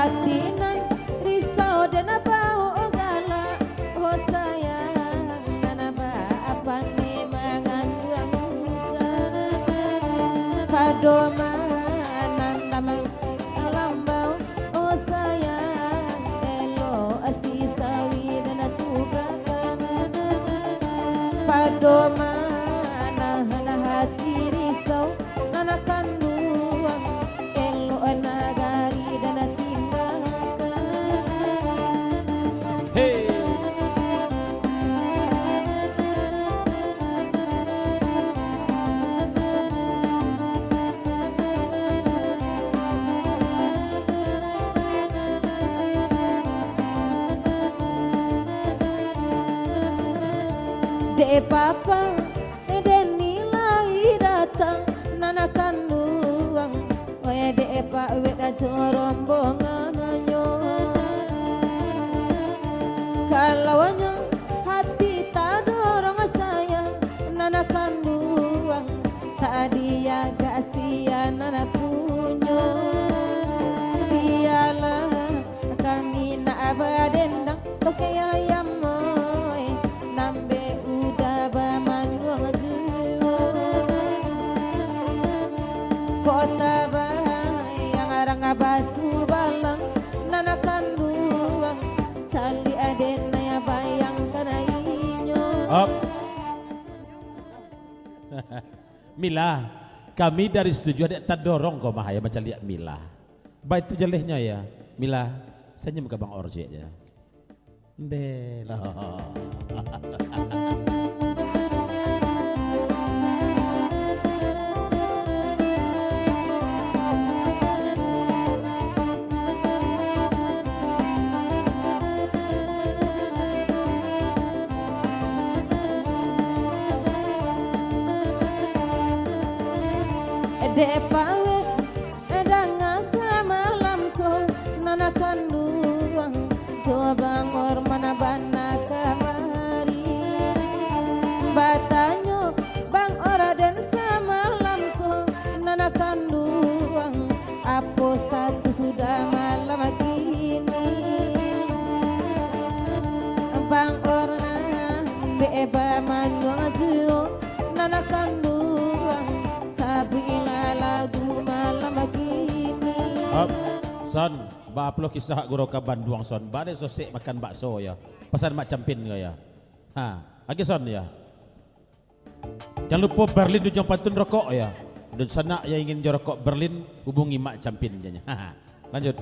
hati nan risau dan bau galak. Oh sayang nan apa nih mengandung hujan. Padomanan damai lambau. Oh sayang elo asi sawi dan tugakan. Padomanan hati risau nan kandung elo nagari dan tinggalkan. Hey. De papa den nilai datang nana kandung. Oh ya de pa weda rombongan anyo. Kalaunya hati tak dorong sayang nana kandung. Tadi ya kasihan nana punyo. Biarlah kami nak abadendang toke ayam moy nambe udah bamanwang jiwa. Kota yang arang batu balang nana kandung cali aden ya bayang tanainya. Up. Mila, kami dari setuju ada tak dorong kau mahaya macam lihat Mila. Baik itu jelehnya ya. Mila, senyum ke Bang Orje ya. Ndela. De pawe edang samalam ko nana kandung coba ngor mana bana kamari batanyo bang ora den samalam ko nana kandung apo status sudah malam kini bang ora beba manwang jiwa nana kandung sabila lagu malam kini. Son, baaplo kisah guru ka Banduang son. Bade sosek makan bakso ya. Pesan mak campin ga ya. Ha, lagi son ya. Jangan lupa Berlin du pantun rokok ya. Dan sana yang ingin jorokok Berlin hubungi mak campin janya. Ha, lanjut.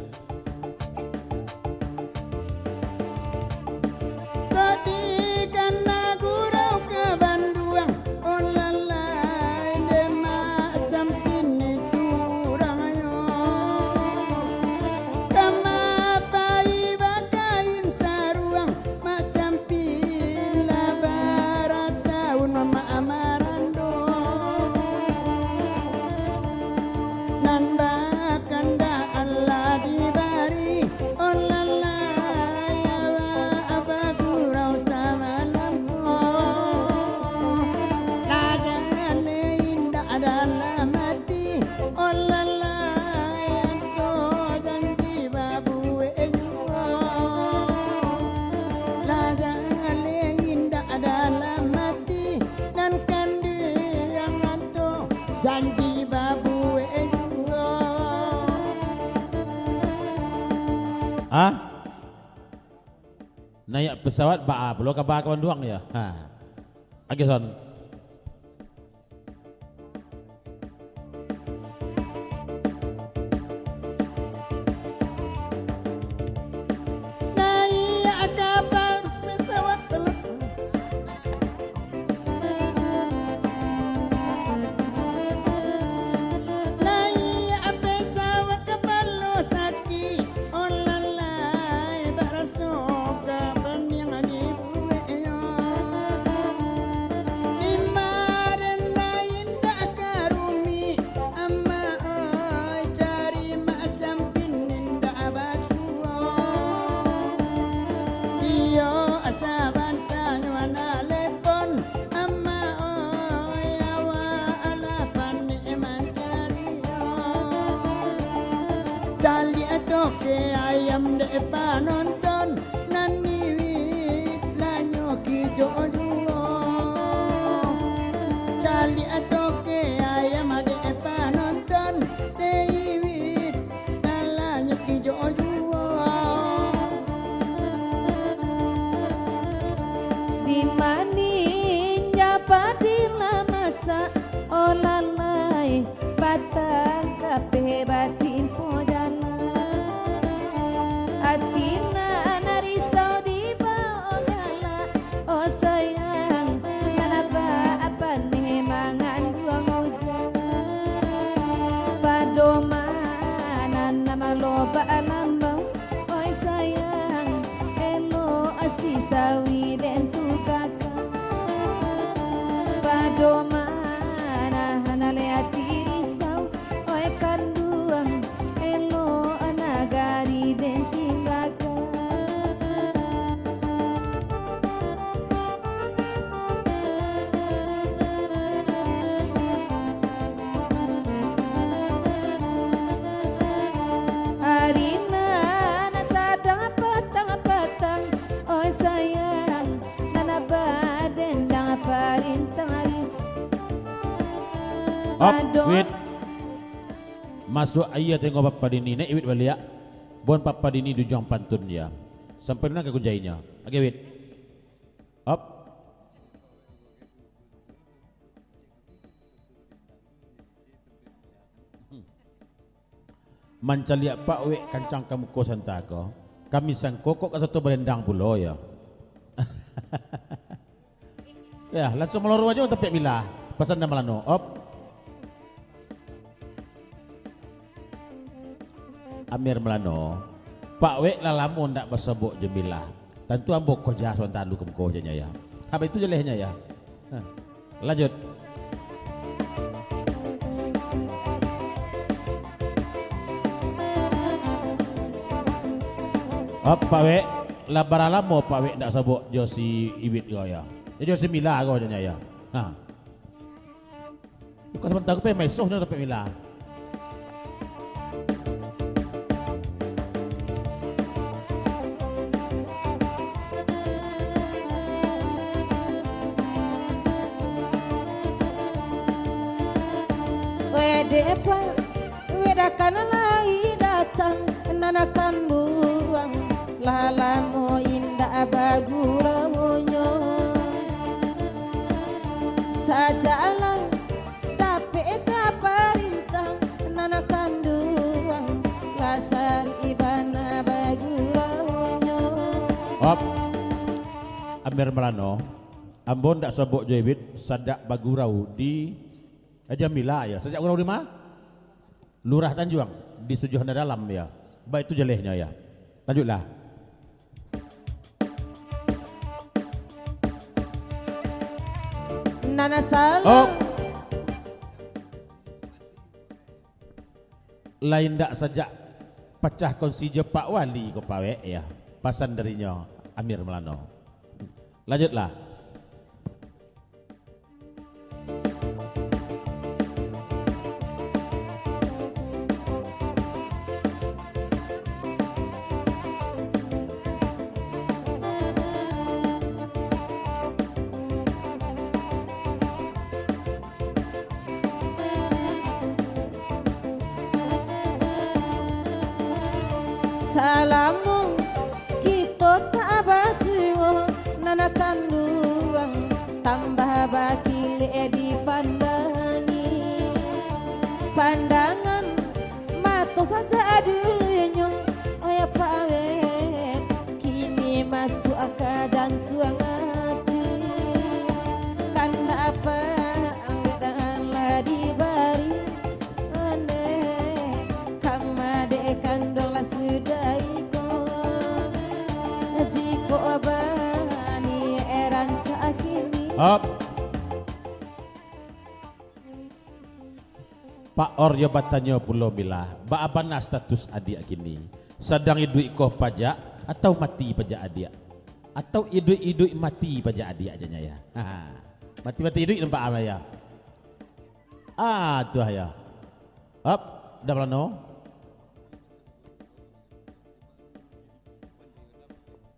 Janji babu Ah? Naik pesawat baap lo ke Bakawan doang ya. Ha. Lagi son. toke ayam de panonton naniwit lanyo kijo juo cali toke ayam de panonton deiwit lanyo kijo juo di maning japadila masa olalai batang kape batin pojana atina narisau di baogala oh sayang kenapa apa nih mangan buang hujan padomanan nama loba alambang oh sayang elo asi sawi den tukaka padomana hanale ati risau oi kanduang elo anagari den tingaka harina nasada patang-patang oi sayang nanaba dendang parintaris Op, wait. Masuk ayat tengok papa dini nek wait balia. Bon papa dini dujang pantun ya. Sampai mana ke kunjainya? Oke wait. Op. Mancalia pak wek kancang kamu kosan tako. Kami sang kokok ke satu berendang pulau ya. Ya, langsung meluru aja untuk milah. Pesan nama lano. Op. Amir Melano, Pak Wek lalamu ndak bersebut jemilah. Tentu ambok ko jah son tandu kemko janya ya. Apa itu jelehnya ya? Lanjut. Pak Wek labar lalamu Pak Wek ndak sebut Josi Ibit go ya. Josi Mila go janya ya. Bukan sebentar ke mesohnya tapi Mila. Depa wedakan lai datang nanakan buang lalamu indah baguramunyo sajalah tapi kaparintang nanakan buang lasar ibana baguramunyo. Op Amir Melano Ambon tak sebut Jewit sadak bagurau di Aja Mila ya, sejak urau di mana? Lurah Tanjuang di Sujuhana Dalam ya. Baik itu jelehnya ya. Lanjutlah. Nana salah. Lain tak sejak pecah kongsi Pak Wali ko pawe ya. Pasan darinya Amir Melano. Lanjutlah. Salamu kita tak basiwo nanakan duang tambah bakile di pandangan mata saja dulunya oh ya Pak Wek kini masuk ke jantung hati kan apa awetlah dibari aneh kamade kandung lah sudah Up. Pak Or jabatannya Pulau Mila, baabana status adik kini? Sedang hidup ikoh pajak atau mati pajak adik? Atau hidup mati pajak adik aja ya? Mati hidup nampak apa ya? Tuh ya. Up, dah belano.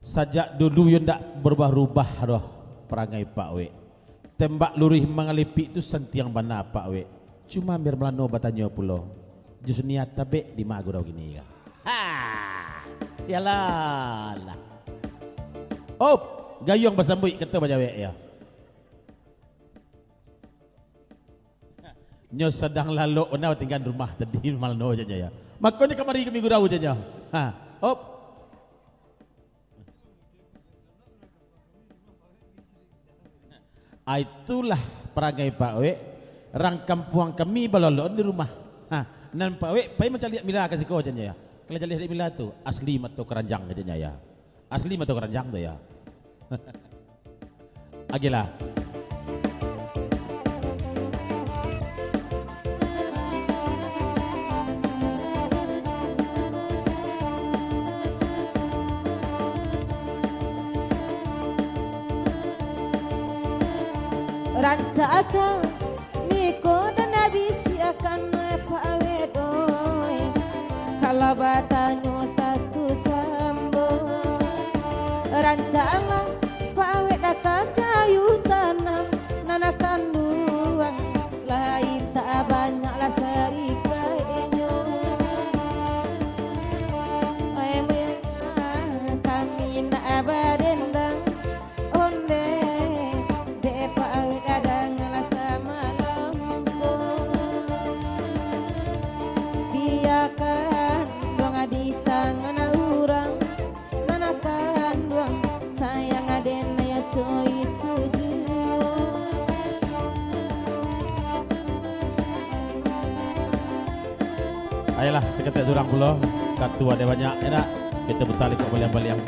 Sajak dulu yang tak berubah-ubah doh perangai Pak We. Tembak lurih mengalipik itu sentiang bana Pak We. Cuma biar melano batanya pulau. Jus niat tabe di mak gurau gini ya. Ha, yalah lah. Oh, gayung basambui kata baca We ya. Nyo sedang lalu ona tinggal rumah tadi malno aja ya. Makanya kemari kami gurau aja. Ha, op. Itulah perangai Pak We. Rang kampuang kami balolon di rumah. Ha, nan Pak We, pai macam lihat mila kasih kau aja ya. Kalau lihat mila tu asli mato keranjang aja ya. Asli mato keranjang tu ya. Agilah. Rancaka miko dan habisi akan Pak We doi. Kalau batanyo satu sambo. Rancala Pak We dakak kayu tanam nana kanduang lain tak banyak lah serikainya. Kami nak abadendang onde de Pak We kadang lah semalam biarkan doang di tangan orang manakan doang sayang aden ya coy tujuh. Ayolah seketik jurang pulau. Katu ada banyak enak. Kita bertali ke baliang-baliang.